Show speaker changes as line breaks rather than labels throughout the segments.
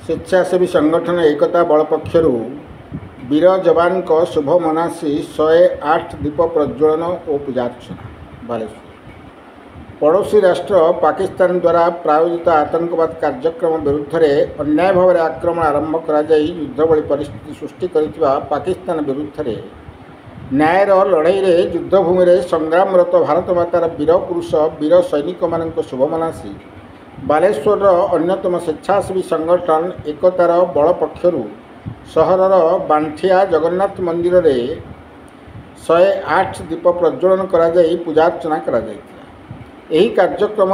स्वेच्छासेवी संगठन एकता बल पक्षर वीर जवान शुभ मनासी 108 दीप प्रज्वलन और पूजार्चना बालेश्वर। पड़ोशी राष्ट्र पाकिस्तान द्वारा प्रायोजित आतंकवाद कार्यक्रम विरुद्ध में अन्याय भाव में आक्रमण आरंभ कर युद्ध भली परिस्थिति सृष्टि कर पाकिस्तान विरुद्ध में न्यायर लड़ई में युद्धभूमि में संग्रामरत भारत मातार वीर पुरुष वीर सैनिक मान शुभ मनासी बालेश्वर अन्यतम स्वेच्छासेवी संगठन एकतार बल पक्षर सहरर बांठिया जगन्नाथ मंदिर में 108 दीप प्रज्वलन कर पूजार्चना कर कार्यक्रम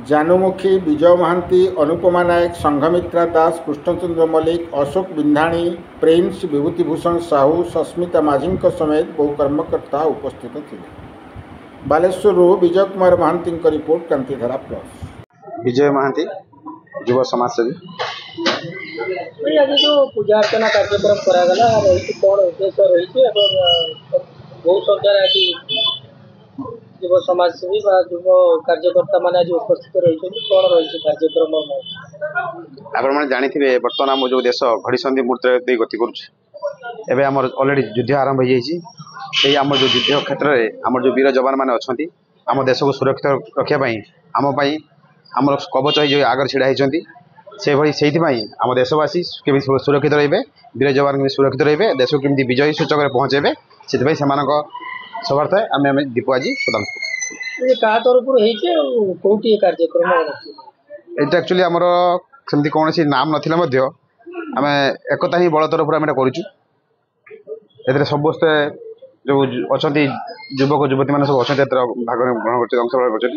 जानुमुखी विजय महांती अनुपमा नायक संघमित्रा दास कृष्णचंद्र मल्लिक अशोक बिंधाणी प्रिंस विभूतिभूषण साहू सस्मिता माझी समेत बहु कर्मकर्ता उपस्थित थे। Baleshwar Vijay Kumar Mahanti report क्रांतिधारा plus.
विजय महांती युव समाजसेवी।
आज जो पूजा अर्चना कार्यक्रम करागला रही कौन उद्देश्य रही बहु संख्यार आज युव समाजसेवी युव कार्यकर्ता मान आज उपस्थित रही कौन रही कार्यक्रम
आपने जानी बर्तमान आम जो देश घड़ीसंधि मुहूर्त गति करें आम अलरेडी युद्ध आरंभ हो जाए आम जो युद्ध क्षेत्र में आम जो वीर जवान मैंने अच्छा आम देश को सुरक्षित रखापी आमपाई आम कवच जो आगे ढड़ा होती से भाई से आम देशवासी केमी सुरक्षित रे वीर जवान केमी सुरक्षित रे देश को केमी विजयी सूचक पहुँचे से सबार्थ आम दीप आज प्रदान
कौटी कार्यक्रम
ये एक्चुअली आमर सेमती कौन नाम नाला आम एकता ही बल तरफ आम करूँ समस्ते जो अच्छा युवक युवती मैंने सब अच्छा भाग ग्रहण कर अंशग्रहण कर।